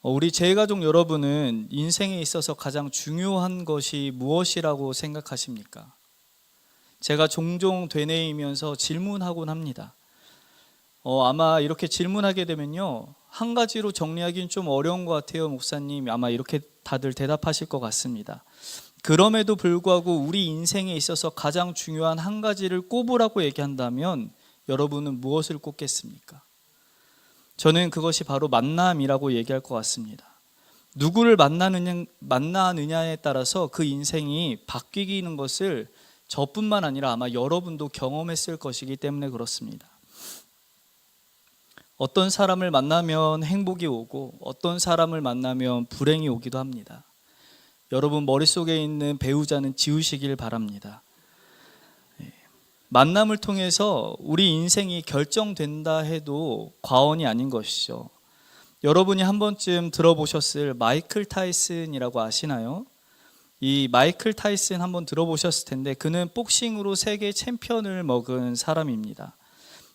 우리 제가족 여러분은 인생에 있어서 가장 중요한 것이 무엇이라고 생각하십니까? 제가 종종 되뇌이면서 질문하곤 합니다. 아마 이렇게 질문하게 되면요, 한 가지로 정리하기는 좀 어려운 것 같아요, 목사님. 아마 이렇게 다들 대답하실 것 같습니다. 그럼에도 불구하고 우리 인생에 있어서 가장 중요한 한 가지를 꼽으라고 얘기한다면 여러분은 무엇을 꼽겠습니까? 저는 그것이 바로 만남이라고 얘기할 것 같습니다. 누구를 만나느냐에 따라서 그 인생이 바뀌는 것을 저뿐만 아니라 아마 여러분도 경험했을 것이기 때문에 그렇습니다. 어떤 사람을 만나면 행복이 오고 어떤 사람을 만나면 불행이 오기도 합니다. 여러분 머릿속에 있는 배우자는 지우시길 바랍니다. 만남을 통해서 우리 인생이 결정된다 해도 과언이 아닌 것이죠. 여러분이 한 번쯤 들어보셨을 마이클 타이슨이라고 아시나요? 이 마이클 타이슨 한번 들어보셨을 텐데 그는 복싱으로 세계 챔피언을 먹은 사람입니다.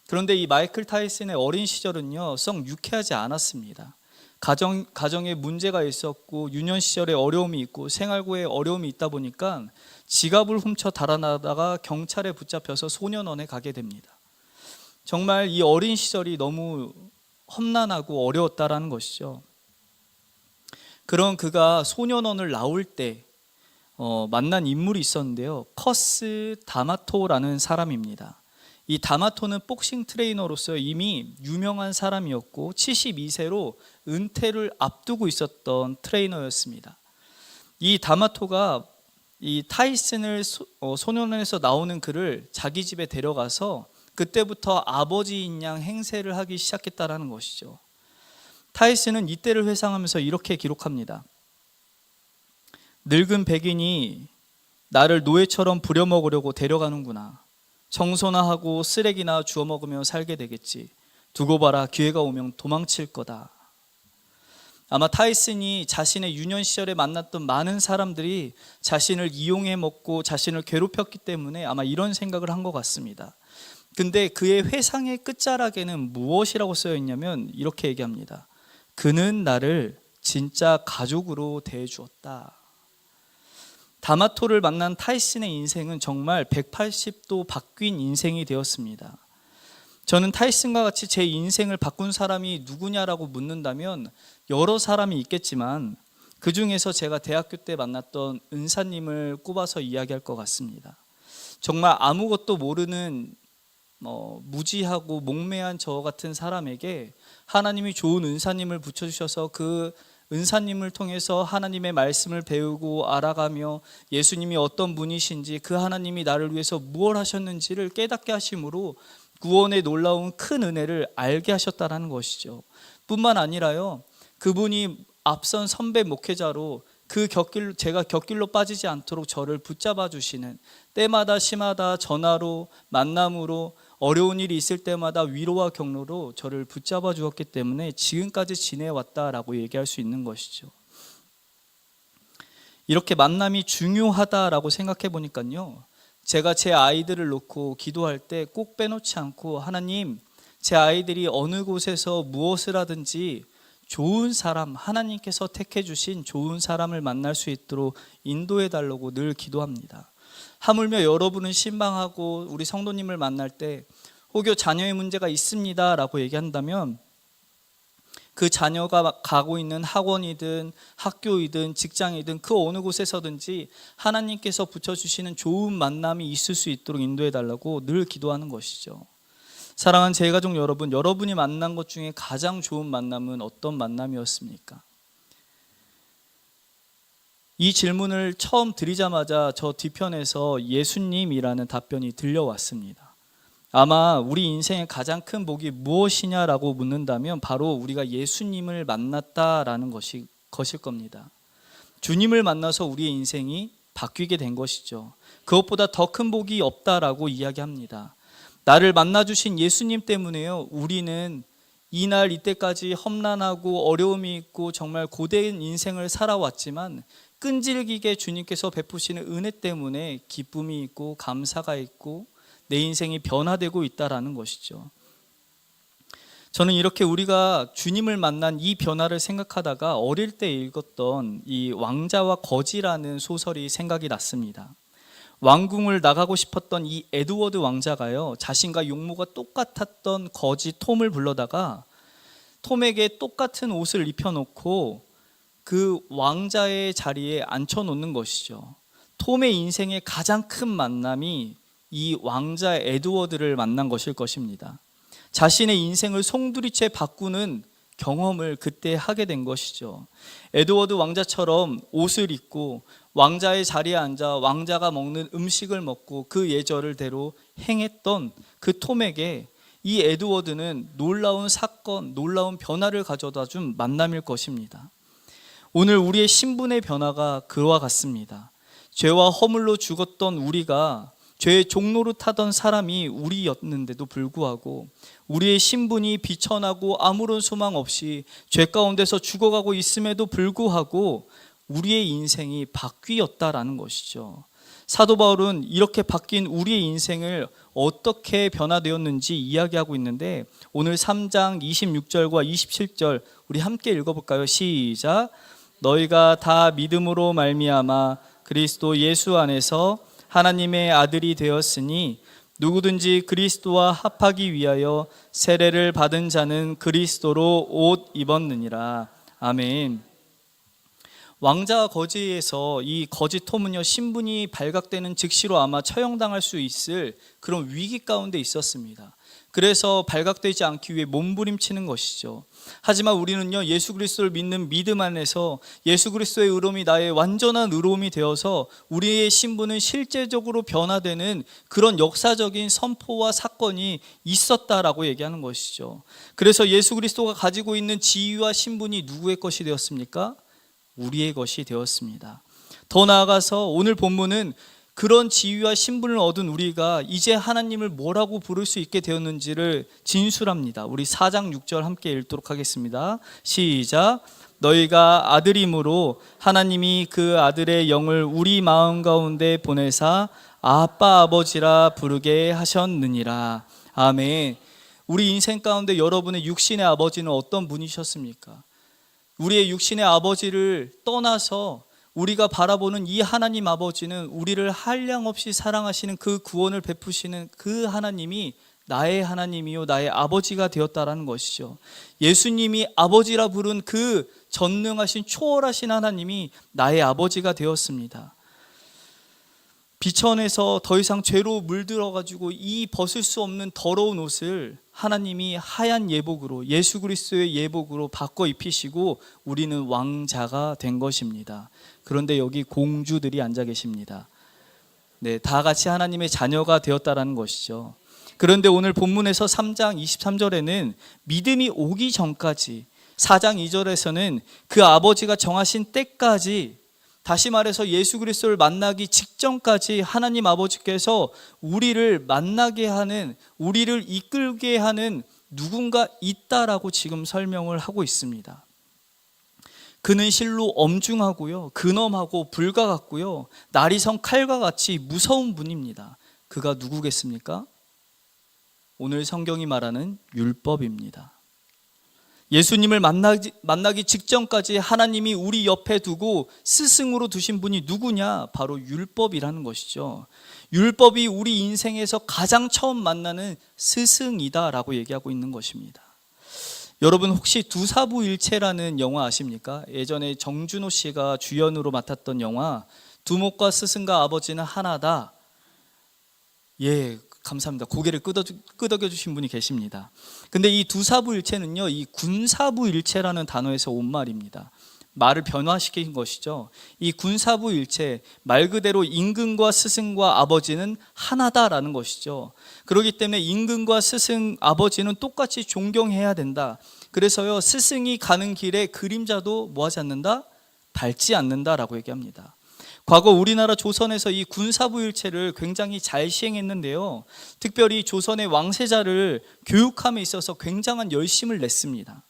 그런데 이 마이클 타이슨의 어린 시절은요, 썩 유쾌하지 않았습니다. 가정에 문제가 있었고 유년 시절에 어려움이 있고 생활고에 어려움이 있다 보니까 지갑을 훔쳐 달아나다가 경찰에 붙잡혀서 소년원에 가게 됩니다. 정말 이 어린 시절이 너무 험난하고 어려웠다라는 것이죠. 그런 그가 소년원을 나올 때 만난 인물이 있었는데요, 커스 다마토라는 사람입니다. 이 다마토는 복싱 트레이너로서 이미 유명한 사람이었고 72세로 은퇴를 앞두고 있었던 트레이너였습니다. 이 다마토가 이 타이슨을 소년원에서 나오는 그를 자기 집에 데려가서 그때부터 아버지인 양 행세를 하기 시작했다라는 것이죠. 타이슨은 이때를 회상하면서 이렇게 기록합니다. 늙은 백인이 나를 노예처럼 부려먹으려고 데려가는구나. 청소나 하고 쓰레기나 주워 먹으며 살게 되겠지. 두고 봐라, 기회가 오면 도망칠 거다. 아마 타이슨이 자신의 유년 시절에 만났던 많은 사람들이 자신을 이용해 먹고 자신을 괴롭혔기 때문에 아마 이런 생각을 한 것 같습니다. 근데 그의 회상의 끝자락에는 무엇이라고 쓰여 있냐면 이렇게 얘기합니다. 그는 나를 진짜 가족으로 대해주었다. 다마토를 만난 타이슨의 인생은 정말 180도 바뀐 인생이 되었습니다. 저는 타이슨과 같이 제 인생을 바꾼 사람이 누구냐라고 묻는다면 여러 사람이 있겠지만 그 중에서 제가 대학교 때 만났던 은사님을 꼽아서 이야기할 것 같습니다. 정말 아무것도 모르는 무지하고 목매한 저 같은 사람에게 하나님이 좋은 은사님을 붙여주셔서 그 은사님을 통해서 하나님의 말씀을 배우고 알아가며 예수님이 어떤 분이신지 그 하나님이 나를 위해서 무엇을 하셨는지를 깨닫게 하심으로 구원의 놀라운 큰 은혜를 알게 하셨다는 것이죠. 뿐만 아니라요, 그분이 앞선 선배 목회자로 제가 곁길로 빠지지 않도록 저를 붙잡아 주시는, 때마다 시마다 전화로 만남으로 어려운 일이 있을 때마다 위로와 격려로 저를 붙잡아 주었기 때문에 지금까지 지내왔다라고 얘기할 수 있는 것이죠. 이렇게 만남이 중요하다라고 생각해 보니까요, 제가 제 아이들을 놓고 기도할 때 꼭 빼놓지 않고 하나님, 제 아이들이 어느 곳에서 무엇을 하든지 좋은 사람, 하나님께서 택해 주신 좋은 사람을 만날 수 있도록 인도해 달라고 늘 기도합니다. 하물며 여러분은 신방하고 우리 성도님을 만날 때 혹여 자녀의 문제가 있습니다 라고 얘기한다면 그 자녀가 가고 있는 학원이든 학교이든 직장이든 그 어느 곳에서든지 하나님께서 붙여주시는 좋은 만남이 있을 수 있도록 인도해 달라고 늘 기도하는 것이죠. 사랑하는 제가족 여러분, 여러분이 만난 것 중에 가장 좋은 만남은 어떤 만남이었습니까? 이 질문을 처음 드리자마자 저 뒤편에서 예수님이라는 답변이 들려왔습니다. 아마 우리 인생의 가장 큰 복이 무엇이냐라고 묻는다면 바로 우리가 예수님을 만났다라는 것일 겁니다. 주님을 만나서 우리의 인생이 바뀌게 된 것이죠. 그것보다 더 큰 복이 없다라고 이야기합니다. 나를 만나주신 예수님 때문에요, 우리는 이날 이때까지 험난하고 어려움이 있고 정말 고된 인생을 살아왔지만 끈질기게 주님께서 베푸시는 은혜 때문에 기쁨이 있고 감사가 있고 내 인생이 변화되고 있다라는 것이죠. 저는 이렇게 우리가 주님을 만난 이 변화를 생각하다가 어릴 때 읽었던 이 왕자와 거지라는 소설이 생각이 났습니다. 왕궁을 나가고 싶었던 이 에드워드 왕자가요, 자신과 용모가 똑같았던 거지 톰을 불러다가 톰에게 똑같은 옷을 입혀놓고 그 왕자의 자리에 앉혀놓는 것이죠. 톰의 인생의 가장 큰 만남이 이 왕자 에드워드를 만난 것일 것입니다. 자신의 인생을 송두리째 바꾸는 경험을 그때 하게 된 것이죠. 에드워드 왕자처럼 옷을 입고 왕자의 자리에 앉아 왕자가 먹는 음식을 먹고 그 예절대로 행했던 그 톰에게 이 에드워드는 놀라운 사건, 놀라운 변화를 가져다 준 만남일 것입니다. 오늘 우리의 신분의 변화가 그와 같습니다. 죄와 허물로 죽었던 우리가 죄의 종로를 타던 사람이 우리였는데도 불구하고 우리의 신분이 비천하고 아무런 소망 없이 죄 가운데서 죽어가고 있음에도 불구하고 우리의 인생이 바뀌었다라는 것이죠. 사도 바울은 이렇게 바뀐 우리의 인생을 어떻게 변화되었는지 이야기하고 있는데 오늘 3장 26절과 27절 우리 함께 읽어볼까요? 시작. 너희가 다 믿음으로 말미암아 그리스도 예수 안에서 하나님의 아들이 되었으니 누구든지 그리스도와 합하기 위하여 세례를 받은 자는 그리스도로 옷 입었느니라. 아멘. 왕자와 거지에서 이 거지 톰은요, 신분이 발각되는 즉시로 아마 처형당할 수 있을 그런 위기 가운데 있었습니다. 그래서 발각되지 않기 위해 몸부림치는 것이죠. 하지만 우리는요, 예수 그리스도를 믿는 믿음 안에서 예수 그리스도의 의로움이 나의 완전한 의로움이 되어서 우리의 신분은 실제적으로 변화되는 그런 역사적인 선포와 사건이 있었다라고 얘기하는 것이죠. 그래서 예수 그리스도가 가지고 있는 지위와 신분이 누구의 것이 되었습니까? 우리의 것이 되었습니다. 더 나아가서 오늘 본문은 그런 지위와 신분을 얻은 우리가 이제 하나님을 뭐라고 부를 수 있게 되었는지를 진술합니다. 우리 4장 6절 함께 읽도록 하겠습니다. 시작. 너희가 아들임으로 하나님이 그 아들의 영을 우리 마음 가운데 보내사 아빠 아버지라 부르게 하셨느니라. 아멘. 우리 인생 가운데 여러분의 육신의 아버지는 어떤 분이셨습니까? 우리의 육신의 아버지를 떠나서 우리가 바라보는 이 하나님 아버지는 우리를 한량없이 사랑하시는 그 구원을 베푸시는 그 하나님이 나의 하나님이요 나의 아버지가 되었다라는 것이죠. 예수님이 아버지라 부른 그 전능하신 초월하신 하나님이 나의 아버지가 되었습니다. 비천에서 더 이상 죄로 물들어가지고 이 벗을 수 없는 더러운 옷을 하나님이 하얀 예복으로 예수 그리스도의 예복으로 바꿔 입히시고 우리는 왕자가 된 것입니다. 그런데 여기 공주들이 앉아 계십니다. 네, 다 같이 하나님의 자녀가 되었다라는 것이죠. 그런데 오늘 본문에서 3장 23절에는 믿음이 오기 전까지 4장 2절에서는 그 아버지가 정하신 때까지 다시 말해서 예수 그리스도를 만나기 직전까지 하나님 아버지께서 우리를 만나게 하는, 우리를 이끌게 하는 누군가 있다라고 지금 설명을 하고 있습니다. 그는 실로 엄중하고요, 근엄하고 불과 같고요, 날이선 칼과 같이 무서운 분입니다. 그가 누구겠습니까? 오늘 성경이 말하는 율법입니다. 예수님을 만나기 직전까지 하나님이 우리 옆에 두고 스승으로 두신 분이 누구냐? 바로 율법이라는 것이죠. 율법이 우리 인생에서 가장 처음 만나는 스승이다라고 얘기하고 있는 것입니다. 여러분 혹시 두사부일체라는 영화 아십니까? 예전에 정준호 씨가 주연으로 맡았던 영화 두목과 스승과 아버지는 하나다. 예, 감사합니다. 고개를 끄덕여 주신 분이 계십니다. 근데 이 두사부일체는요, 이 군사부일체라는 단어에서 온 말입니다. 말을 변화시킨 것이죠. 이 군사부일체, 말 그대로 임금과 스승과 아버지는 하나다라는 것이죠. 그렇기 때문에 임금과 스승, 아버지는 똑같이 존경해야 된다. 그래서요, 스승이 가는 길에 그림자도 뭐하지 않는다? 밟지 않는다라고 얘기합니다. 과거 우리나라 조선에서 이 군사부일체를 굉장히 잘 시행했는데요, 특별히 조선의 왕세자를 교육함에 있어서 굉장한 열심을 냈습니다.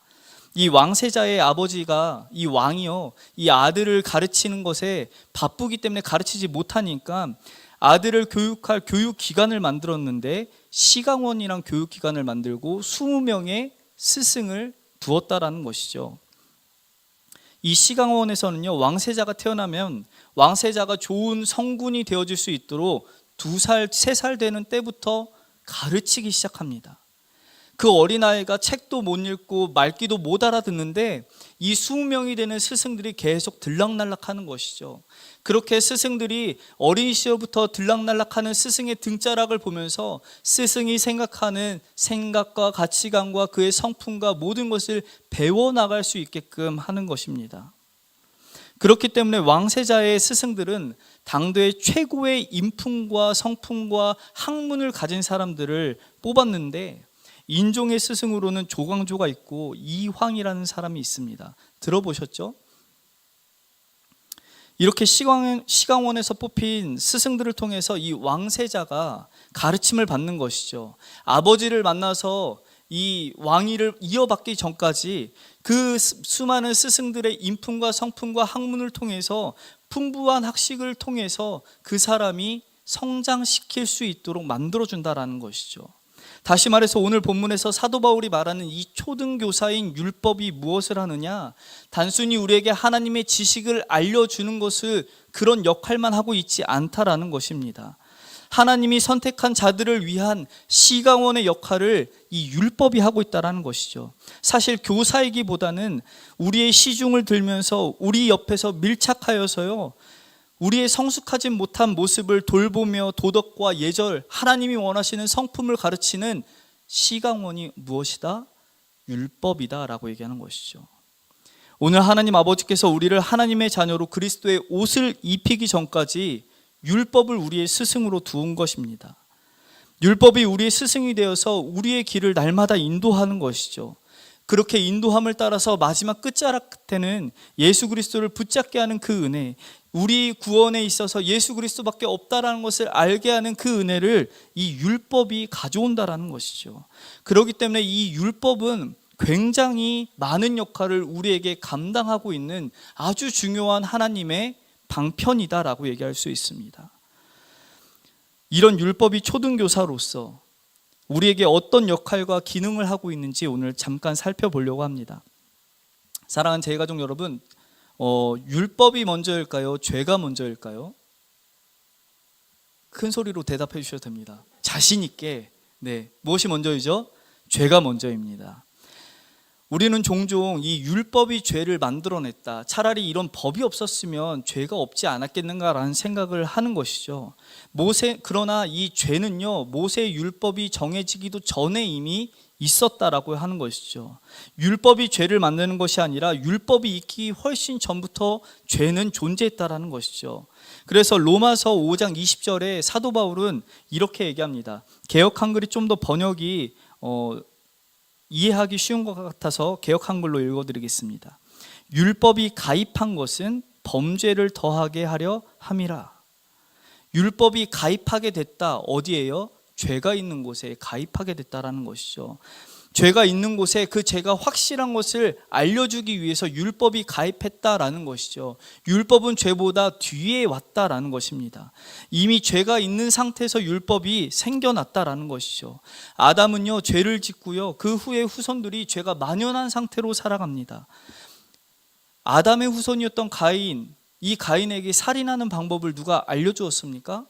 이 왕세자의 아버지가, 이 왕이요, 이 아들을 가르치는 것에 바쁘기 때문에 가르치지 못하니까 아들을 교육할 교육기관을 만들었는데 시강원이란 교육기관을 만들고 20명의 스승을 두었다라는 것이죠. 이 시강원에서는요, 왕세자가 태어나면 왕세자가 좋은 성군이 되어질 수 있도록 2살, 3살 되는 때부터 가르치기 시작합니다. 그 어린아이가 책도 못 읽고 말귀도 못 알아듣는데 이 20명이 되는 스승들이 계속 들락날락하는 것이죠. 그렇게 스승들이 어린 시절부터 들락날락하는 스승의 등자락을 보면서 스승이 생각하는 생각과 가치관과 그의 성품과 모든 것을 배워나갈 수 있게끔 하는 것입니다. 그렇기 때문에 왕세자의 스승들은 당대의 최고의 인품과 성품과 학문을 가진 사람들을 뽑았는데, 인종의 스승으로는 조광조가 있고 이황이라는 사람이 있습니다. 들어보셨죠? 이렇게 시강원에서 뽑힌 스승들을 통해서 이 왕세자가 가르침을 받는 것이죠. 아버지를 만나서 이 왕위를 이어받기 전까지 그 수많은 스승들의 인품과 성품과 학문을 통해서 풍부한 학식을 통해서 그 사람이 성장시킬 수 있도록 만들어준다라는 것이죠. 다시 말해서 오늘 본문에서 사도 바울이 말하는 이 초등교사인 율법이 무엇을 하느냐? 단순히 우리에게 하나님의 지식을 알려주는 것을 그런 역할만 하고 있지 않다라는 것입니다. 하나님이 선택한 자들을 위한 시강원의 역할을 이 율법이 하고 있다는 것이죠. 사실 교사이기보다는 우리의 시중을 들면서 우리 옆에서 밀착하여서요, 우리의 성숙하지 못한 모습을 돌보며 도덕과 예절, 하나님이 원하시는 성품을 가르치는 시강원이 무엇이다? 율법이다 라고 얘기하는 것이죠. 오늘 하나님 아버지께서 우리를 하나님의 자녀로 그리스도의 옷을 입히기 전까지 율법을 우리의 스승으로 두은 것입니다. 율법이 우리의 스승이 되어서 우리의 길을 날마다 인도하는 것이죠. 그렇게 인도함을 따라서 마지막 끝자락 때는 예수 그리스도를 붙잡게 하는 그 은혜, 우리 구원에 있어서 예수 그리스도밖에 없다라는 것을 알게 하는 그 은혜를 이 율법이 가져온다라는 것이죠. 그렇기 때문에 이 율법은 굉장히 많은 역할을 우리에게 감당하고 있는 아주 중요한 하나님의 방편이다라고 얘기할 수 있습니다. 이런 율법이 초등교사로서 우리에게 어떤 역할과 기능을 하고 있는지 오늘 잠깐 살펴보려고 합니다. 사랑하는 제가족 여러분, 율법이 먼저일까요? 죄가 먼저일까요? 큰 소리로 대답해 주셔도 됩니다. 자신 있게. 네, 무엇이 먼저이죠? 죄가 먼저입니다. 우리는 종종 이 율법이 죄를 만들어냈다, 차라리 이런 법이 없었으면 죄가 없지 않았겠는가라는 생각을 하는 것이죠. 그러나 이 죄는요, 모세의 율법이 정해지기도 전에 이미 있었다라고 하는 것이죠. 율법이 죄를 만드는 것이 아니라 율법이 있기 훨씬 전부터 죄는 존재했다라는 것이죠. 그래서 로마서 5장 20절에 사도 바울은 이렇게 얘기합니다. 개역 한글이 좀 더 번역이 이해하기 쉬운 것 같아서 개역 한글로 읽어드리겠습니다. 율법이 가입한 것은 범죄를 더하게 하려 함이라. 율법이 가입하게 됐다. 어디에요? 죄가 있는 곳에 가입하게 됐다라는 것이죠. 죄가 있는 곳에 그 죄가 확실한 것을 알려주기 위해서 율법이 가입했다라는 것이죠. 율법은 죄보다 뒤에 왔다라는 것입니다. 이미 죄가 있는 상태에서 율법이 생겨났다라는 것이죠. 아담은요, 죄를 짓고요, 그 후에 후손들이 죄가 만연한 상태로 살아갑니다. 아담의 후손이었던 가인, 이 가인에게 살인하는 방법을 누가 알려주었습니까?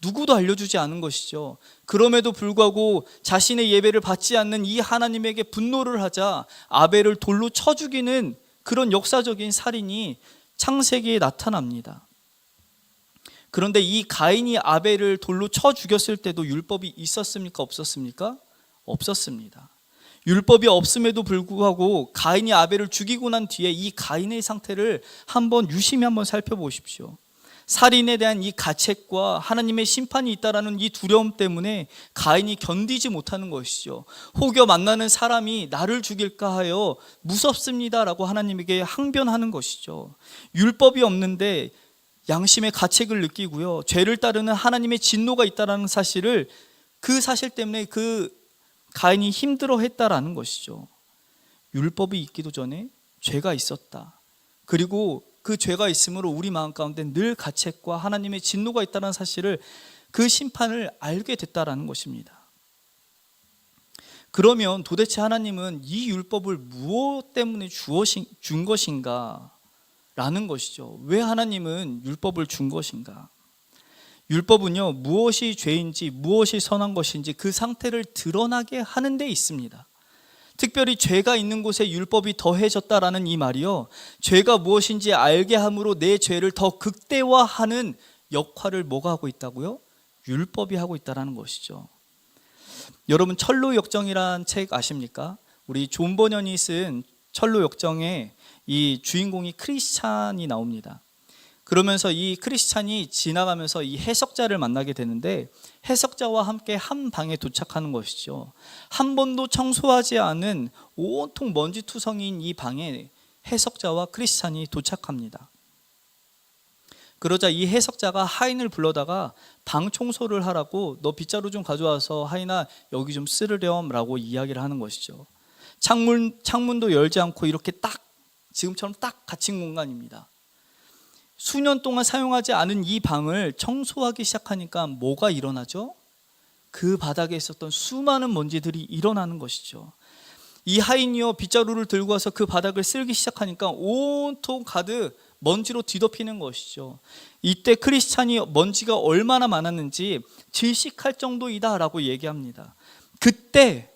누구도 알려주지 않은 것이죠. 그럼에도 불구하고 자신의 예배를 받지 않는 이 하나님에게 분노를 하자 아벨을 돌로 쳐 죽이는 그런 역사적인 살인이 창세기에 나타납니다. 그런데 이 가인이 아벨을 돌로 쳐 죽였을 때도 율법이 있었습니까? 없었습니까? 없었습니다. 율법이 없음에도 불구하고 가인이 아벨을 죽이고 난 뒤에 이 가인의 상태를 유심히 한번 살펴보십시오. 살인에 대한 이 가책과 하나님의 심판이 있다라는 이 두려움 때문에 가인이 견디지 못하는 것이죠. 혹여 만나는 사람이 나를 죽일까 하여 무섭습니다라고 하나님에게 항변하는 것이죠. 율법이 없는데 양심의 가책을 느끼고요, 죄를 따르는 하나님의 진노가 있다라는 사실을, 그 사실 때문에 그 가인이 힘들어했다라는 것이죠. 율법이 있기도 전에 죄가 있었다. 그리고 그 죄가 있으므로 우리 마음 가운데 늘 가책과 하나님의 진노가 있다는 사실을, 그 심판을 알게 됐다라는 것입니다. 그러면 도대체 하나님은 이 율법을 무엇 때문에 준 것인가? 라는 것이죠. 왜 하나님은 율법을 준 것인가? 율법은요, 무엇이 죄인지 무엇이 선한 것인지 그 상태를 드러나게 하는 데 있습니다. 특별히 죄가 있는 곳에 율법이 더해졌다라는 이 말이요, 죄가 무엇인지 알게 함으로 내 죄를 더 극대화하는 역할을 뭐가 하고 있다고요? 율법이 하고 있다는 것이죠. 여러분, 철로역정이란 책 아십니까? 우리 존 버년이 쓴 철로역정에 이 주인공이 크리스찬이 나옵니다. 그러면서 이 크리스찬이 지나가면서 이 해석자를 만나게 되는데, 해석자와 함께 한 방에 도착하는 것이죠. 한 번도 청소하지 않은 온통 먼지투성이인 이 방에 해석자와 크리스찬이 도착합니다. 그러자 이 해석자가 하인을 불러다가 방 청소를 하라고, 너 빗자루 좀 가져와서 하인아 여기 좀 쓸으렴 라고 이야기를 하는 것이죠. 창문도 열지 않고 이렇게 딱 지금처럼 딱 갇힌 공간입니다. 수년 동안 사용하지 않은 이 방을 청소하기 시작하니까 뭐가 일어나죠? 그 바닥에 있었던 수많은 먼지들이 일어나는 것이죠. 이 하인이요, 빗자루를 들고 와서 그 바닥을 쓸기 시작하니까 온통 가득 먼지로 뒤덮이는 것이죠. 이때 크리스찬이 먼지가 얼마나 많았는지 질식할 정도이다 라고 얘기합니다. 그때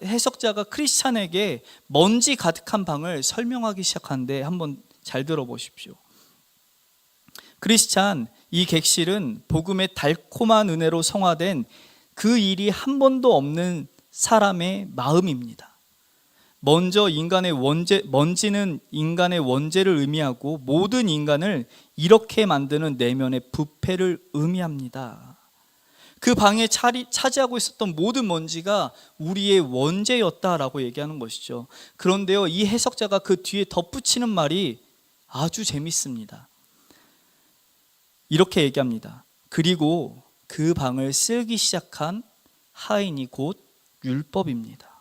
해석자가 크리스찬에게 먼지 가득한 방을 설명하기 시작하는데, 한번 잘 들어보십시오. 크리스찬, 이 객실은 복음의 달콤한 은혜로 성화된 그 일이 한 번도 없는 사람의 마음입니다. 먼저 먼지는 인간의 원죄를 의미하고 모든 인간을 이렇게 만드는 내면의 부패를 의미합니다. 그 방에 차지하고 있었던 모든 먼지가 우리의 원죄였다라고 얘기하는 것이죠. 그런데요, 이 해석자가 그 뒤에 덧붙이는 말이 아주 재밌습니다. 이렇게 얘기합니다. 그리고 그 방을 쓸기 시작한 하인이 곧 율법입니다.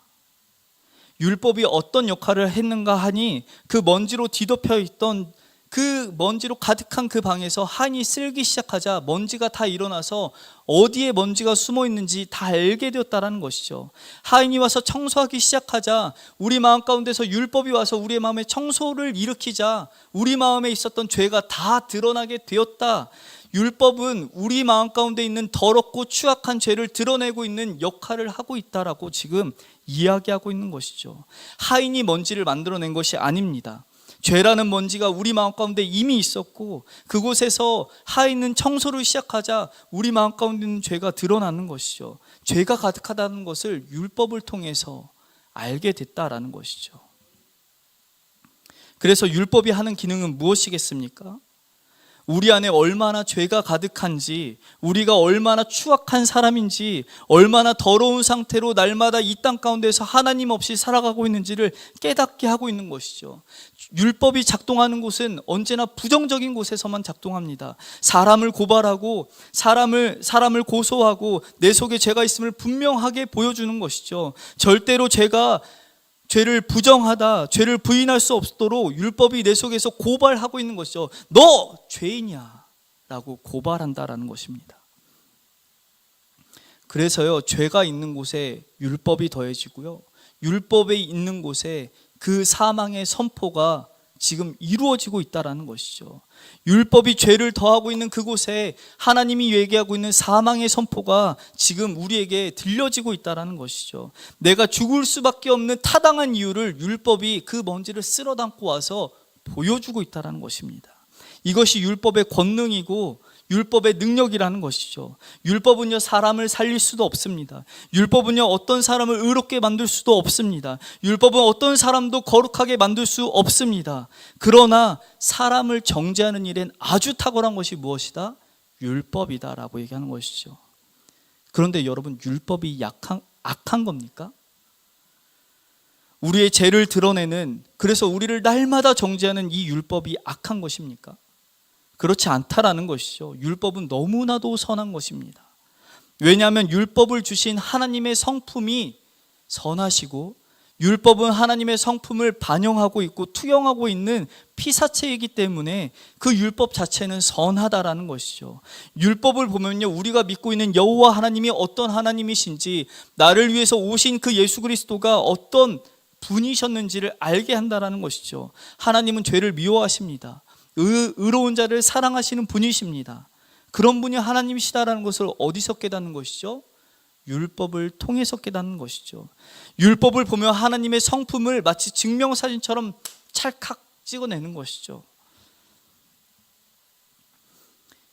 율법이 어떤 역할을 했는가 하니, 그 먼지로 뒤덮여 있던 그 먼지로 가득한 그 방에서 하인이 쓸기 시작하자 먼지가 다 일어나서 어디에 먼지가 숨어 있는지 다 알게 되었다는 것이죠. 하인이 와서 청소하기 시작하자 우리 마음 가운데서 율법이 와서 우리의 마음에 청소를 일으키자 우리 마음에 있었던 죄가 다 드러나게 되었다. 율법은 우리 마음 가운데 있는 더럽고 추악한 죄를 드러내고 있는 역할을 하고 있다라고 지금 이야기하고 있는 것이죠. 하인이 먼지를 만들어낸 것이 아닙니다. 죄라는 먼지가 우리 마음 가운데 이미 있었고, 그곳에서 하인은 청소를 시작하자 우리 마음 가운데 있는 죄가 드러나는 것이죠. 죄가 가득하다는 것을 율법을 통해서 알게 됐다라는 것이죠. 그래서 율법이 하는 기능은 무엇이겠습니까? 우리 안에 얼마나 죄가 가득한지, 우리가 얼마나 추악한 사람인지, 얼마나 더러운 상태로 날마다 이 땅 가운데서 하나님 없이 살아가고 있는지를 깨닫게 하고 있는 것이죠. 율법이 작동하는 곳은 언제나 부정적인 곳에서만 작동합니다. 사람을 고발하고 사람을 고소하고 내 속에 죄가 있음을 분명하게 보여주는 것이죠. 절대로 죄를 부정하다, 죄를 부인할 수 없도록 율법이 내 속에서 고발하고 있는 것이죠. 너 죄인이야 라고 고발한다라는 것입니다. 그래서요, 죄가 있는 곳에 율법이 더해지고요, 율법이 있는 곳에 그 사망의 선포가 지금 이루어지고 있다는 것이죠. 율법이 죄를 더하고 있는 그곳에 하나님이 얘기하고 있는 사망의 선포가 지금 우리에게 들려지고 있다는 것이죠. 내가 죽을 수밖에 없는 타당한 이유를 율법이 그 먼지를 쓸어 담고 와서 보여주고 있다는 것입니다. 이것이 율법의 권능이고 율법의 능력이라는 것이죠. 율법은요, 사람을 살릴 수도 없습니다. 율법은요, 어떤 사람을 의롭게 만들 수도 없습니다. 율법은 어떤 사람도 거룩하게 만들 수 없습니다. 그러나 사람을 정죄하는 일엔 아주 탁월한 것이 무엇이다? 율법이다라고 얘기하는 것이죠. 그런데 여러분, 율법이 악한 겁니까? 우리의 죄를 드러내는, 그래서 우리를 날마다 정죄하는 이 율법이 악한 것입니까? 그렇지 않다라는 것이죠. 율법은 너무나도 선한 것입니다. 왜냐하면 율법을 주신 하나님의 성품이 선하시고, 율법은 하나님의 성품을 반영하고 있고 투영하고 있는 피사체이기 때문에 그 율법 자체는 선하다라는 것이죠. 율법을 보면요, 우리가 믿고 있는 여호와 하나님이 어떤 하나님이신지, 나를 위해서 오신 그 예수 그리스도가 어떤 분이셨는지를 알게 한다라는 것이죠. 하나님은 죄를 미워하십니다. 의로운 자를 사랑하시는 분이십니다. 그런 분이 하나님이시다라는 것을 어디서 깨닫는 것이죠? 율법을 통해서 깨닫는 것이죠. 율법을 보며 하나님의 성품을 마치 증명사진처럼 찰칵 찍어내는 것이죠.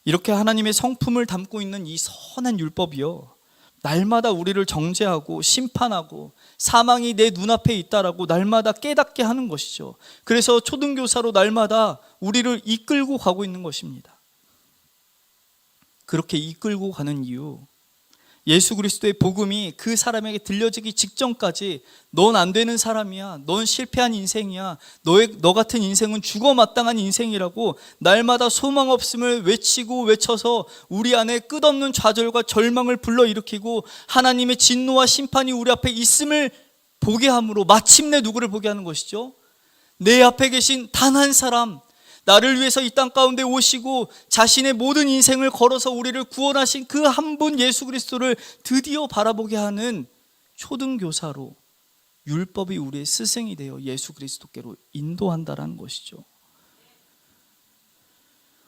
이렇게 하나님의 성품을 담고 있는 이 선한 율법이요, 날마다 우리를 정죄하고 심판하고 사망이 내 눈앞에 있다라고 날마다 깨닫게 하는 것이죠. 그래서 초등교사로 날마다 우리를 이끌고 가고 있는 것입니다. 그렇게 이끌고 가는 이유, 예수 그리스도의 복음이 그 사람에게 들려지기 직전까지 넌 안 되는 사람이야, 넌 실패한 인생이야, 너 같은 인생은 죽어 마땅한 인생이라고 날마다 소망 없음을 외치고 외쳐서 우리 안에 끝없는 좌절과 절망을 불러일으키고 하나님의 진노와 심판이 우리 앞에 있음을 보게 함으로 마침내 누구를 보게 하는 것이죠? 내 앞에 계신 단 한 사람, 나를 위해서 이 땅 가운데 오시고 자신의 모든 인생을 걸어서 우리를 구원하신 그 한 분 예수 그리스도를 드디어 바라보게 하는 초등교사로 율법이 우리의 스승이 되어 예수 그리스도께로 인도한다라는 것이죠.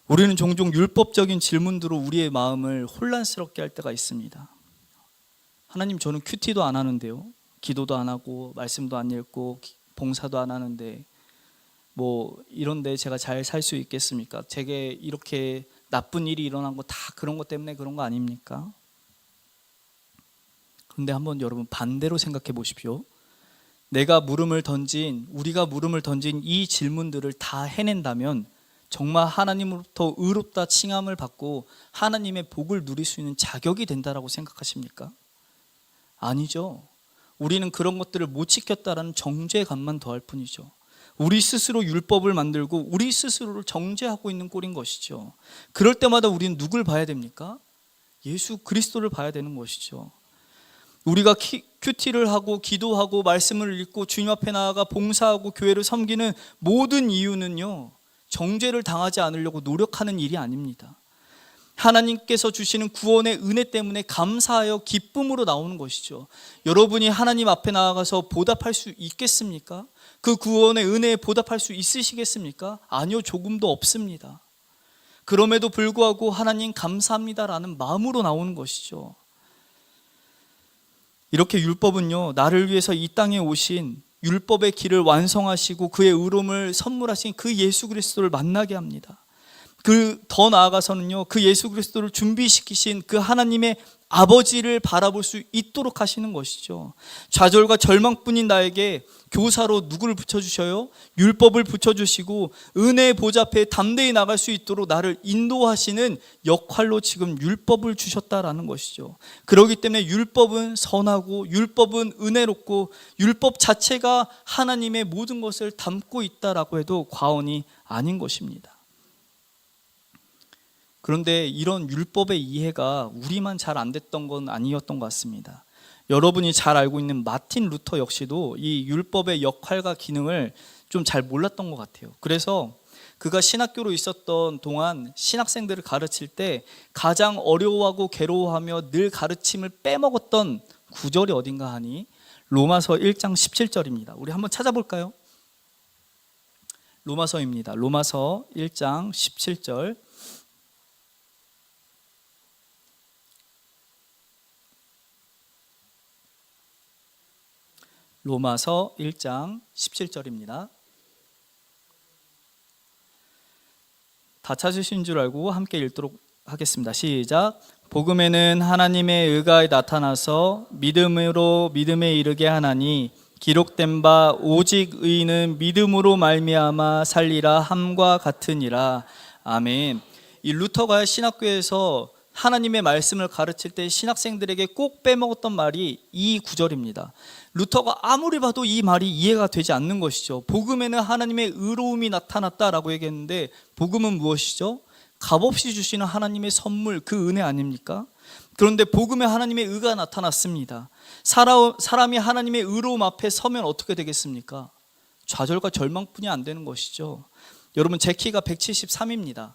우리는 종종 율법적인 질문들로 우리의 마음을 혼란스럽게 할 때가 있습니다. 하나님, 저는 큐티도 안 하는데요, 기도도 안 하고 말씀도 안 읽고 봉사도 안 하는데 이런데 제가 잘 살 수 있겠습니까? 제게 이렇게 나쁜 일이 일어난 거 다 그런 것 때문에 그런 거 아닙니까? 그런데 한번 여러분 반대로 생각해 보십시오. 우리가 물음을 던진 이 질문들을 다 해낸다면 정말 하나님으로부터 의롭다 칭함을 받고 하나님의 복을 누릴 수 있는 자격이 된다라고 생각하십니까? 아니죠. 우리는 그런 것들을 못 지켰다라는 정죄감만 더할 뿐이죠. 우리 스스로 율법을 만들고 우리 스스로를 정죄하고 있는 꼴인 것이죠. 그럴 때마다 우리는 누굴 봐야 됩니까? 예수 그리스도를 봐야 되는 것이죠. 우리가 큐티를 하고 기도하고 말씀을 읽고 주님 앞에 나아가 봉사하고 교회를 섬기는 모든 이유는요, 정죄를 당하지 않으려고 노력하는 일이 아닙니다. 하나님께서 주시는 구원의 은혜 때문에 감사하여 기쁨으로 나오는 것이죠. 여러분이 하나님 앞에 나아가서 보답할 수 있겠습니까? 그 구원의 은혜에 보답할 수 있으시겠습니까? 아니요, 조금도 없습니다. 그럼에도 불구하고 하나님 감사합니다라는 마음으로 나오는 것이죠. 이렇게 율법은요, 나를 위해서 이 땅에 오신 율법의 길을 완성하시고 그의 의로움을 선물하신 그 예수 그리스도를 만나게 합니다. 더 나아가서는요, 그 예수 그리스도를 준비시키신 그 하나님의 아버지를 바라볼 수 있도록 하시는 것이죠. 좌절과 절망뿐인 나에게 교사로 누구를 붙여주셔요? 율법을 붙여주시고 은혜의 보좌 앞에 담대히 나갈 수 있도록 나를 인도하시는 역할로 지금 율법을 주셨다라는 것이죠. 그렇기 때문에 율법은 선하고 율법은 은혜롭고 율법 자체가 하나님의 모든 것을 담고 있다라고 해도 과언이 아닌 것입니다. 그런데 이런 율법의 이해가 우리만 잘 안 됐던 건 아니었던 것 같습니다. 여러분이 잘 알고 있는 마틴 루터 역시도 이 율법의 역할과 기능을 좀 잘 몰랐던 것 같아요. 그래서 그가 신학교로 있었던 동안 신학생들을 가르칠 때 가장 어려워하고 괴로워하며 늘 가르침을 빼먹었던 구절이 어딘가 하니 로마서 1장 17절입니다. 우리 한번 찾아볼까요? 로마서입니다. 로마서 1장 17절. 로마서 1장 17절입니다. 다 찾으신 줄 알고 함께 읽도록 하겠습니다. 시작. 복음에는 하나님의 의가 나타나서 믿음으로 믿음에 이르게 하나니 기록된 바 오직 의인은 믿음으로 말미암아 살리라 함과 같으니라. 아멘. 이 루터가 신학교에서 하나님의 말씀을 가르칠 때 신학생들에게 꼭 빼먹었던 말이 이 구절입니다. 루터가 아무리 봐도 이 말이 이해가 되지 않는 것이죠. 복음에는 하나님의 의로움이 나타났다라고 얘기했는데 복음은 무엇이죠? 값없이 주시는 하나님의 선물, 그 은혜 아닙니까? 그런데 복음에 하나님의 의가 나타났습니다. 사람이 하나님의 의로움 앞에 서면 어떻게 되겠습니까? 좌절과 절망뿐이 안 되는 것이죠. 여러분, 제 키가 173입니다.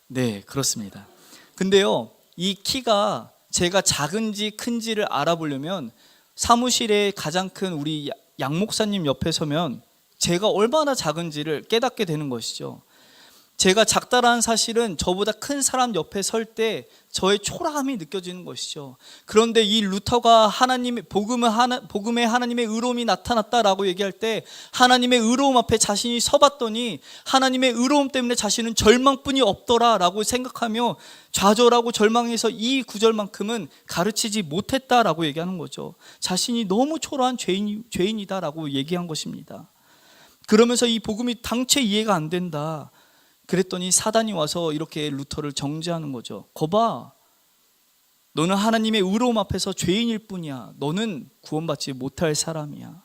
네, 그렇습니다. 근데요, 이 키가 제가 작은지 큰지를 알아보려면 사무실에 가장 큰 우리 양 목사님 옆에 서면 제가 얼마나 작은지를 깨닫게 되는 것이죠. 제가 작다라는 사실은 저보다 큰 사람 옆에 설 때 저의 초라함이 느껴지는 것이죠. 그런데 이 루터가 하나님의 복음에 하나님의 의로움이 나타났다라고 얘기할 때 하나님의 의로움 앞에 자신이 서봤더니 하나님의 의로움 때문에 자신은 절망뿐이 없더라라고 생각하며 좌절하고 절망해서 이 구절만큼은 가르치지 못했다라고 얘기하는 거죠. 자신이 너무 초라한 죄인이다라고 얘기한 것입니다. 그러면서 이 복음이 당최 이해가 안 된다. 그랬더니 사단이 와서 이렇게 루터를 정죄하는 거죠. 거봐, 너는 하나님의 의로움 앞에서 죄인일 뿐이야. 너는 구원받지 못할 사람이야.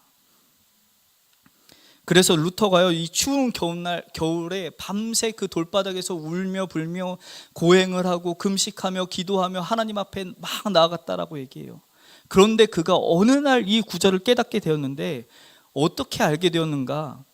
그래서 루터가요, 이 추운 겨울에 밤새 그 돌바닥에서 울며 불며 고행을 하고 금식하며 기도하며 하나님 앞에 막 나아갔다라고 얘기해요. 그런데 그가 어느 날 이 구절을 깨닫게 되었는데 어떻게 알게 되었는가?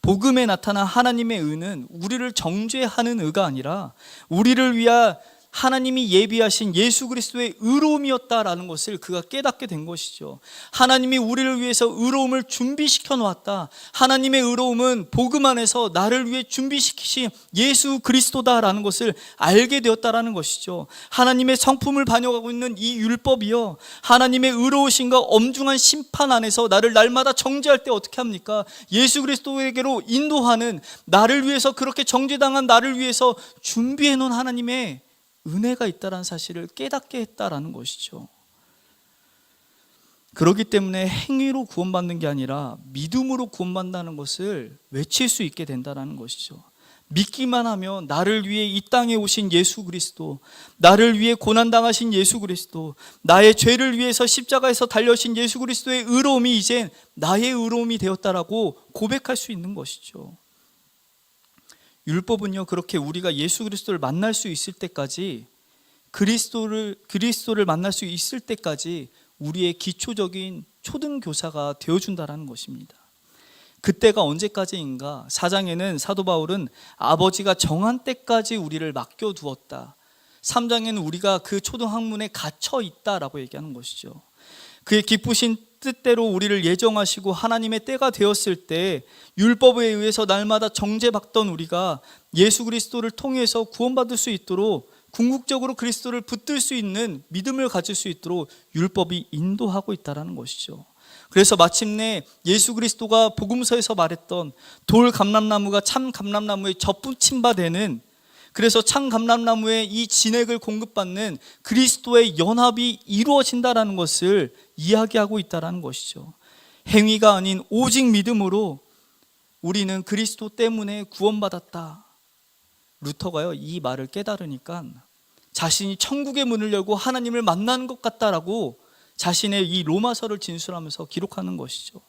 복음에 나타난 하나님의 의는 우리를 정죄하는 의가 아니라 우리를 위한 하나님이 예비하신 예수 그리스도의 의로움이었다라는 것을 그가 깨닫게 된 것이죠. 하나님이 우리를 위해서 의로움을 준비시켜 놓았다. 하나님의 의로움은 복음 안에서 나를 위해 준비시키신 예수 그리스도다라는 것을 알게 되었다라는 것이죠. 하나님의 성품을 반영하고 있는 이 율법이요, 하나님의 의로우신과 엄중한 심판 안에서 나를 날마다 정죄할 때 어떻게 합니까? 예수 그리스도에게로 인도하는, 나를 위해서 그렇게 정죄당한 나를 위해서 준비해 놓은 하나님의 은혜가 있다는 사실을 깨닫게 했다라는 것이죠. 그렇기 때문에 행위로 구원받는 게 아니라 믿음으로 구원받는다는 것을 외칠 수 있게 된다는 것이죠. 믿기만 하면 나를 위해 이 땅에 오신 예수 그리스도, 나를 위해 고난당하신 예수 그리스도, 나의 죄를 위해서 십자가에서 달려신 예수 그리스도의 의로움이 이제 나의 의로움이 되었다라고 고백할 수 있는 것이죠. 율법은요, 그렇게 우리가 예수 그리스도를 만날 수 있을 때까지, 그리스도를 만날 수 있을 때까지 우리의 기초적인 초등교사가 되어준다는 것입니다. 그때가 언제까지인가? 4장에는 사도 바울은 아버지가 정한 때까지 우리를 맡겨두었다. 3장에는 우리가 그 초등학문에 갇혀 있다라고 얘기하는 것이죠. 그의 기쁘신 뜻대로 우리를 예정하시고 하나님의 때가 되었을 때 율법에 의해서 날마다 정죄받던 우리가 예수 그리스도를 통해서 구원받을 수 있도록 궁극적으로 그리스도를 붙들 수 있는 믿음을 가질 수 있도록 율법이 인도하고 있다는 것이죠. 그래서 마침내 예수 그리스도가 복음서에서 말했던 돌 감람나무가 참 감람나무의 젖붙임 바 되는, 그래서 참 감람나무의 이 진액을 공급받는 그리스도의 연합이 이루어진다는 것을 이야기하고 있다는 것이죠. 행위가 아닌 오직 믿음으로 우리는 그리스도 때문에 구원받았다. 루터가요, 이 말을 깨달으니까 자신이 천국의 문을 열고 하나님을 만나는 것 같다라고 자신의 이 로마서를 진술하면서 기록하는 것이죠.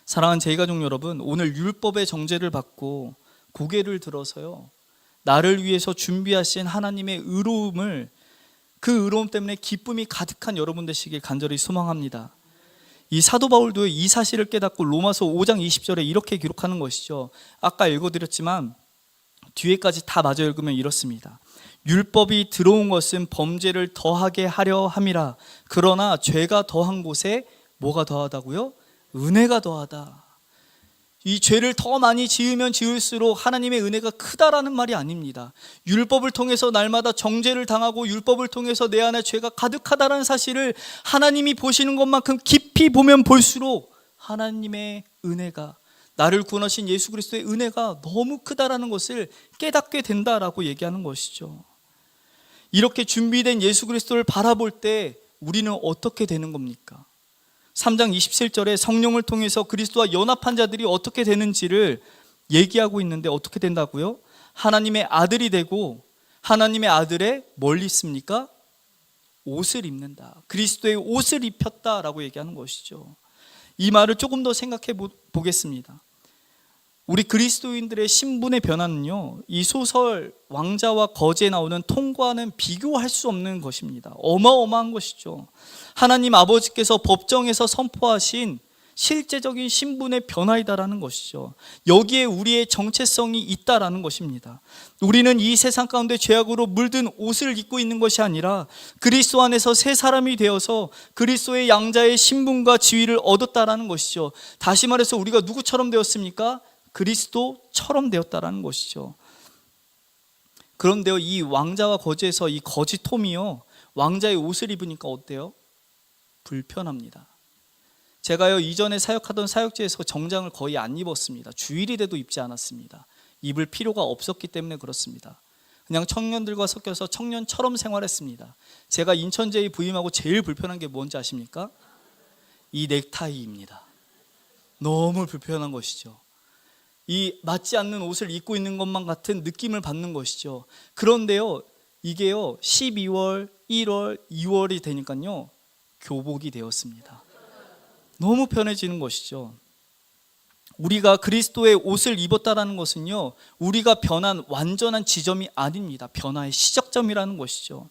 사랑하는 제2가족 여러분, 오늘 율법의 정죄를 받고 고개를 들어서요, 나를 위해서 준비하신 하나님의 의로움을, 그 의로움 때문에 기쁨이 가득한 여러분 되시길 간절히 소망합니다. 이 사도 바울도 이 사실을 깨닫고 로마서 5장 20절에 이렇게 기록하는 것이죠. 아까 읽어드렸지만 뒤에까지 다 마저 읽으면 이렇습니다. 율법이 들어온 것은 범죄를 더하게 하려 함이라. 그러나 죄가 더한 곳에 뭐가 더하다고요? 은혜가 더하다. 이 죄를 더 많이 지으면 지을수록 하나님의 은혜가 크다라는 말이 아닙니다. 율법을 통해서 날마다 정죄를 당하고 율법을 통해서 내 안에 죄가 가득하다는 사실을 하나님이 보시는 것만큼 깊이 보면 볼수록 하나님의 은혜가, 나를 구원하신 예수 그리스도의 은혜가 너무 크다라는 것을 깨닫게 된다라고 얘기하는 것이죠. 이렇게 준비된 예수 그리스도를 바라볼 때 우리는 어떻게 되는 겁니까? 3장 27절에 성령을 통해서 그리스도와 연합한 자들이 어떻게 되는지를 얘기하고 있는데 어떻게 된다고요? 하나님의 아들이 되고 하나님의 아들의 뭘 입습니까? 옷을 입는다. 그리스도의 옷을 입혔다라고 얘기하는 것이죠. 이 말을 조금 더 생각해 보겠습니다. 우리 그리스도인들의 신분의 변화는요, 이 소설 왕자와 거지에 나오는 통과는 비교할 수 없는 것입니다. 어마어마한 것이죠. 하나님 아버지께서 법정에서 선포하신 실제적인 신분의 변화이다라는 것이죠. 여기에 우리의 정체성이 있다라는 것입니다. 우리는 이 세상 가운데 죄악으로 물든 옷을 입고 있는 것이 아니라 그리스도 안에서 새 사람이 되어서 그리스도의 양자의 신분과 지위를 얻었다라는 것이죠. 다시 말해서 우리가 누구처럼 되었습니까? 그리스도처럼 되었다라는 것이죠. 그런데요, 이 왕자와 거지에서 이 거지 톰이요, 왕자의 옷을 입으니까 어때요? 불편합니다. 제가요, 이전에 사역하던 사역지에서 정장을 거의 안 입었습니다. 주일이 돼도 입지 않았습니다. 입을 필요가 없었기 때문에 그렇습니다. 그냥 청년들과 섞여서 청년처럼 생활했습니다. 제가 인천제이 부임하고 제일 불편한 게 뭔지 아십니까? 이 넥타이입니다. 너무 불편한 것이죠. 이 맞지 않는 옷을 입고 있는 것만 같은 느낌을 받는 것이죠. 그런데요, 이게요, 12월, 1월, 2월이 되니까요, 교복이 되었습니다. 너무 편해지는 것이죠. 우리가 그리스도의 옷을 입었다라는 것은요, 우리가 변한 완전한 지점이 아닙니다. 변화의 시작점이라는 것이죠.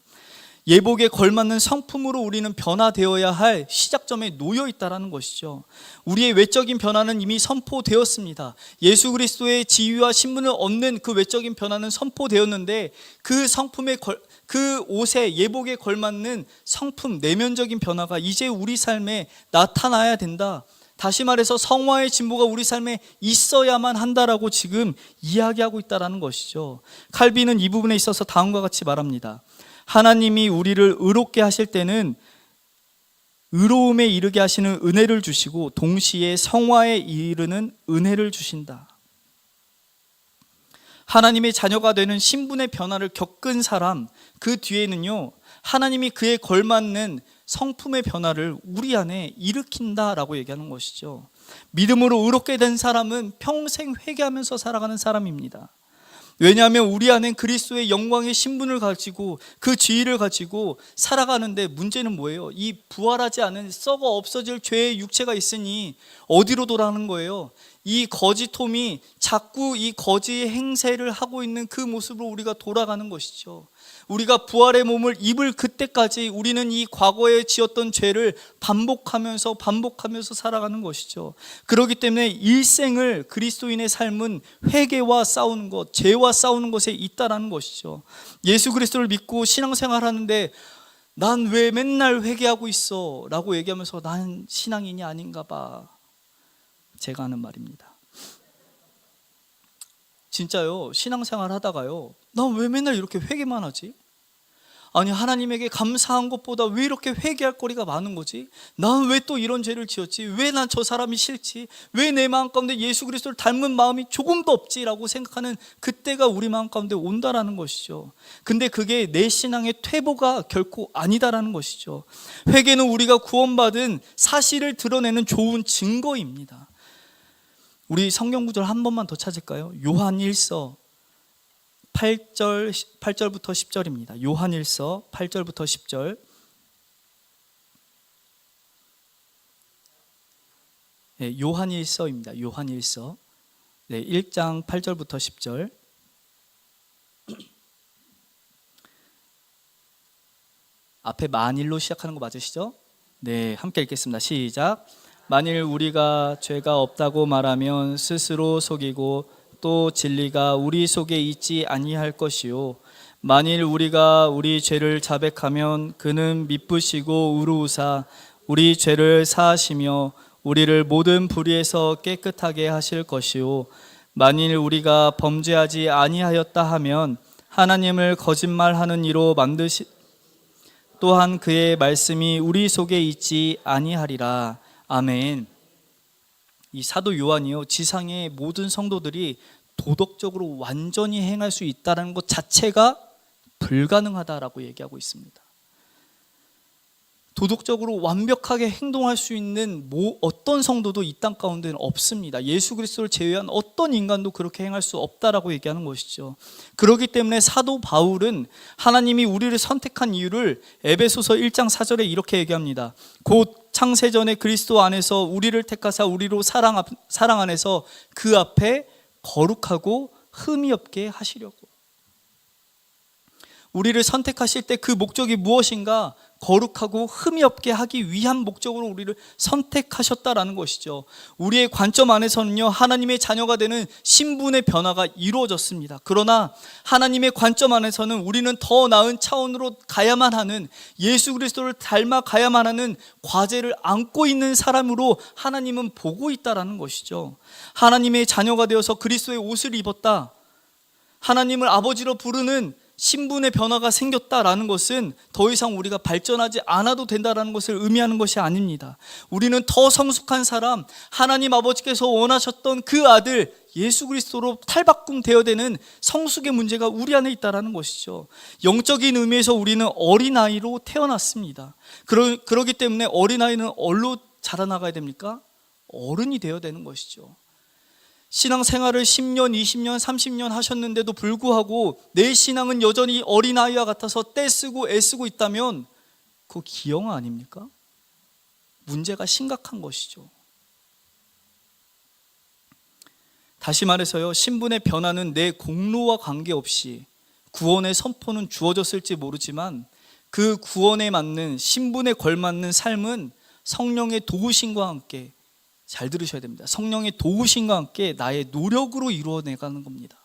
예복에 걸맞는 성품으로 우리는 변화되어야 할 시작점에 놓여 있다라는 것이죠. 우리의 외적인 변화는 이미 선포되었습니다. 예수 그리스도의 지위와 신분을 얻는 그 외적인 변화는 선포되었는데, 그 옷에 예복에 걸맞는 성품, 내면적인 변화가 이제 우리 삶에 나타나야 된다. 다시 말해서 성화의 진보가 우리 삶에 있어야만 한다라고 지금 이야기하고 있다는 것이죠. 칼빈은 이 부분에 있어서 다음과 같이 말합니다. 하나님이 우리를 의롭게 하실 때는 의로움에 이르게 하시는 은혜를 주시고 동시에 성화에 이르는 은혜를 주신다. 하나님의 자녀가 되는 신분의 변화를 겪은 사람, 그 뒤에는요, 하나님이 그에 걸맞는 성품의 변화를 우리 안에 일으킨다라고 얘기하는 것이죠. 믿음으로 의롭게 된 사람은 평생 회개하면서 살아가는 사람입니다. 왜냐하면 우리 안엔 그리스도의 영광의 신분을 가지고 그 지위를 가지고 살아가는데, 문제는 뭐예요? 이 부활하지 않은 썩어 없어질 죄의 육체가 있으니 어디로 돌아가는 거예요? 이 거지 톰이 자꾸 이 거지의 행세를 하고 있는 그 모습으로 우리가 돌아가는 것이죠. 우리가 부활의 몸을 입을 그때까지 우리는 이 과거에 지었던 죄를 반복하면서 살아가는 것이죠. 그렇기 때문에 일생을 그리스도인의 삶은 회개와 싸우는 것, 죄와 싸우는 것에 있다라는 것이죠. 예수 그리스도를 믿고 신앙생활하는데 난 왜 맨날 회개하고 있어? 라고 얘기하면서 난 신앙인이 아닌가 봐. 제가 하는 말입니다. 진짜요, 신앙생활 하다가요, 난 왜 맨날 이렇게 회개만 하지? 아니, 하나님에게 감사한 것보다 왜 이렇게 회개할 거리가 많은 거지? 난 왜 또 이런 죄를 지었지? 왜 난 저 사람이 싫지? 왜 내 마음 가운데 예수 그리스도를 닮은 마음이 조금도 없지라고 생각하는 그때가 우리 마음 가운데 온다라는 것이죠. 근데 그게 내 신앙의 퇴보가 결코 아니다라는 것이죠. 회개는 우리가 구원받은 사실을 드러내는 좋은 증거입니다. 우리 성경 구절 한 번만 더 찾을까요? 요한 1서 8절부터 10절입니다. 요한 1서 8절부터 10절. 네, 요한 1서입니다. 요한 1서. 네, 1장 8절부터 10절. 앞에 만일로 시작하는 거 맞으시죠? 네, 함께 읽겠습니다. 시작. 만일 우리가 죄가 없다고 말하면 스스로 속이고 또 진리가 우리 속에 있지 아니할 것이요, 만일 우리가 우리 죄를 자백하면 그는 미쁘시고 의로우사 우리 죄를 사하시며 우리를 모든 불의에서 깨끗하게 하실 것이요, 만일 우리가 범죄하지 아니하였다 하면 하나님을 거짓말하는 이로 또한 그의 말씀이 우리 속에 있지 아니하리라. 아멘. 이 사도 요한이요, 지상의 모든 성도들이 도덕적으로 완전히 행할 수 있다는 것 자체가 불가능하다라고 얘기하고 있습니다. 도덕적으로 완벽하게 행동할 수 있는 어떤 성도도 이 땅 가운데는 없습니다. 예수 그리스도를 제외한 어떤 인간도 그렇게 행할 수 없다라고 얘기하는 것이죠. 그렇기 때문에 사도 바울은 하나님이 우리를 선택한 이유를 에베소서 1장 4절에 이렇게 얘기합니다. 곧 창세전에 그리스도 안에서 우리를 택하사 우리로 사랑 안에서 그 앞에 거룩하고 흠이 없게 하시려고. 우리를 선택하실 때 그 목적이 무엇인가? 거룩하고 흠이 없게 하기 위한 목적으로 우리를 선택하셨다라는 것이죠. 우리의 관점 안에서는요, 하나님의 자녀가 되는 신분의 변화가 이루어졌습니다. 그러나 하나님의 관점 안에서는 우리는 더 나은 차원으로 가야만 하는, 예수 그리스도를 닮아 가야만 하는 과제를 안고 있는 사람으로 하나님은 보고 있다라는 것이죠. 하나님의 자녀가 되어서 그리스도의 옷을 입었다, 하나님을 아버지로 부르는 신분의 변화가 생겼다라는 것은 더 이상 우리가 발전하지 않아도 된다라는 것을 의미하는 것이 아닙니다. 우리는 더 성숙한 사람, 하나님 아버지께서 원하셨던 그 아들 예수 그리스도로 탈바꿈되어야 되는 성숙의 문제가 우리 안에 있다라는 것이죠. 영적인 의미에서 우리는 어린아이로 태어났습니다. 그렇기 때문에 어린아이는 어디로 자라나가야 됩니까? 어른이 되어야 되는 것이죠. 신앙생활을 10년, 20년, 30년 하셨는데도 불구하고 내 신앙은 여전히 어린아이와 같아서 떼쓰고 애쓰고 있다면 그거 기형아 아닙니까? 문제가 심각한 것이죠. 다시 말해서요, 신분의 변화는 내 공로와 관계없이 구원의 선포는 주어졌을지 모르지만 그 구원에 맞는, 신분에 걸맞는 삶은 성령의 도우심과 함께, 잘 들으셔야 됩니다. 성령의 도우심과 함께 나의 노력으로 이루어내가는 겁니다.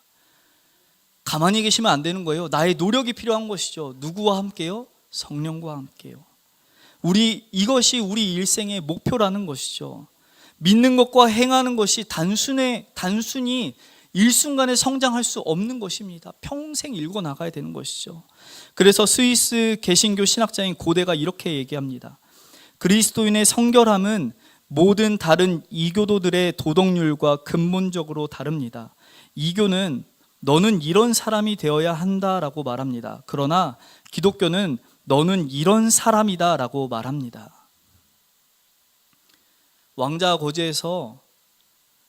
가만히 계시면 안 되는 거예요. 나의 노력이 필요한 것이죠. 누구와 함께요? 성령과 함께요. 이것이 우리 일생의 목표라는 것이죠. 믿는 것과 행하는 것이 단순히 일순간에 성장할 수 없는 것입니다. 평생 읽어나가야 되는 것이죠. 그래서 스위스 개신교 신학자인 고대가 이렇게 얘기합니다. 그리스도인의 성결함은 모든 다른 이교도들의 도덕률과 근본적으로 다릅니다. 이교는 너는 이런 사람이 되어야 한다라고 말합니다. 그러나 기독교는 너는 이런 사람이다라고 말합니다. 왕자 거제에서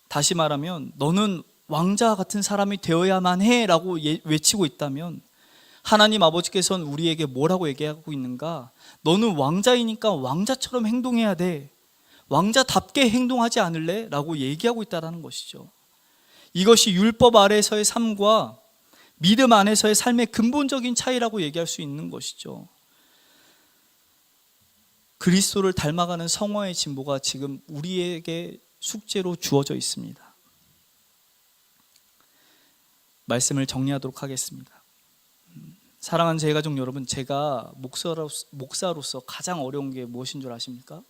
다시 말하면 너는 왕자 같은 사람이 되어야만 해라고 외치고 있다면 하나님 아버지께서는 우리에게 뭐라고 얘기하고 있는가? 너는 왕자이니까 왕자처럼 행동해야 돼. 왕자답게 행동하지 않을래? 라고 얘기하고 있다는 것이죠. 이것이 율법 아래서의 삶과 믿음 안에서의 삶의 근본적인 차이라고 얘기할 수 있는 것이죠. 그리스도를 닮아가는 성화의 진보가 지금 우리에게 숙제로 주어져 있습니다. 말씀을 정리하도록 하겠습니다. 사랑하는 제가족 여러분, 제가 목사로서 가장 어려운 게 무엇인 줄 아십니까?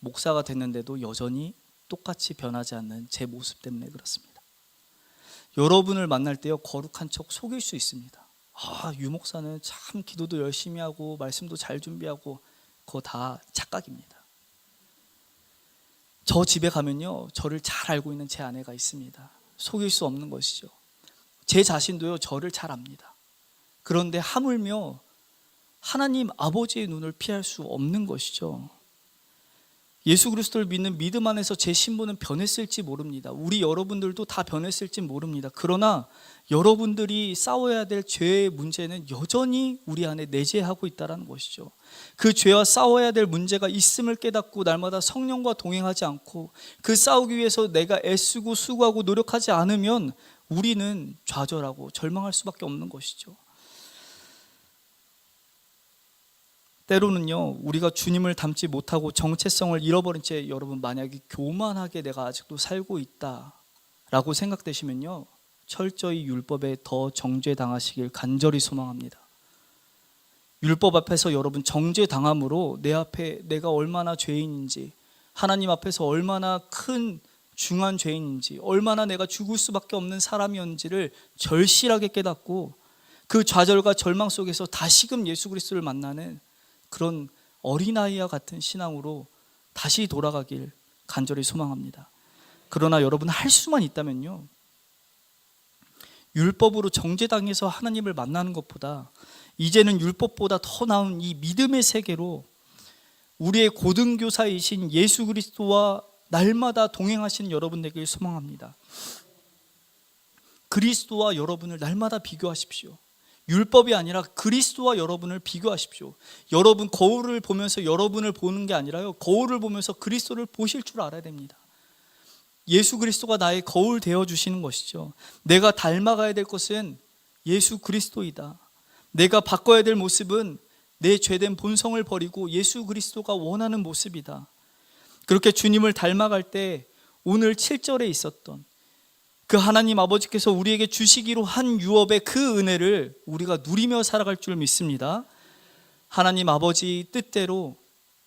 목사가 됐는데도 여전히 똑같이 변하지 않는 제 모습 때문에 그렇습니다. 여러분을 만날 때요, 거룩한 척 속일 수 있습니다. 유 목사는 참 기도도 열심히 하고 말씀도 잘 준비하고, 그거 다 착각입니다. 저 집에 가면요, 저를 잘 알고 있는 제 아내가 있습니다. 속일 수 없는 것이죠. 제 자신도요, 저를 잘 압니다. 그런데 하물며 하나님 아버지의 눈을 피할 수 없는 것이죠. 예수 그리스도를 믿는 믿음 안에서 제 신분은 변했을지 모릅니다. 우리 여러분들도 다 변했을지 모릅니다. 그러나 여러분들이 싸워야 될 죄의 문제는 여전히 우리 안에 내재하고 있다는 것이죠. 그 죄와 싸워야 될 문제가 있음을 깨닫고 날마다 성령과 동행하지 않고 그 싸우기 위해서 내가 애쓰고 수고하고 노력하지 않으면 우리는 좌절하고 절망할 수밖에 없는 것이죠. 때로는요, 우리가 주님을 닮지 못하고 정체성을 잃어버린 채 여러분 만약에 교만하게 내가 아직도 살고 있다라고 생각되시면요, 철저히 율법에 더 정죄당하시길 간절히 소망합니다. 율법 앞에서 여러분 정죄당함으로 내 앞에 내가 얼마나 죄인인지, 하나님 앞에서 얼마나 큰 중한 죄인인지, 얼마나 내가 죽을 수밖에 없는 사람이었는지를 절실하게 깨닫고 그 좌절과 절망 속에서 다시금 예수 그리스도를 만나는 그런 어린아이와 같은 신앙으로 다시 돌아가길 간절히 소망합니다. 그러나 여러분 할 수만 있다면요, 율법으로 정죄당해서 하나님을 만나는 것보다 이제는 율법보다 더 나은 이 믿음의 세계로 우리의 고등교사이신 예수 그리스도와 날마다 동행하시는 여러분 되길 소망합니다. 그리스도와 여러분을 날마다 비교하십시오. 율법이 아니라 그리스도와 여러분을 비교하십시오. 여러분 거울을 보면서 여러분을 보는 게 아니라요, 거울을 보면서 그리스도를 보실 줄 알아야 됩니다. 예수 그리스도가 나의 거울 되어 주시는 것이죠. 내가 닮아가야 될 것은 예수 그리스도이다. 내가 바꿔야 될 모습은 내 죄된 본성을 버리고 예수 그리스도가 원하는 모습이다. 그렇게 주님을 닮아갈 때 오늘 7절에 있었던 그 하나님 아버지께서 우리에게 주시기로 한 유업의 그 은혜를 우리가 누리며 살아갈 줄 믿습니다. 하나님 아버지 뜻대로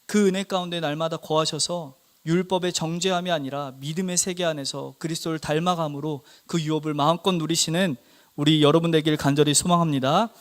그 은혜 가운데 날마다 거하셔서 율법의 정죄함이 아니라 믿음의 세계 안에서 그리스도를 닮아감으로 그 유업을 마음껏 누리시는 우리 여러분 되길 간절히 소망합니다.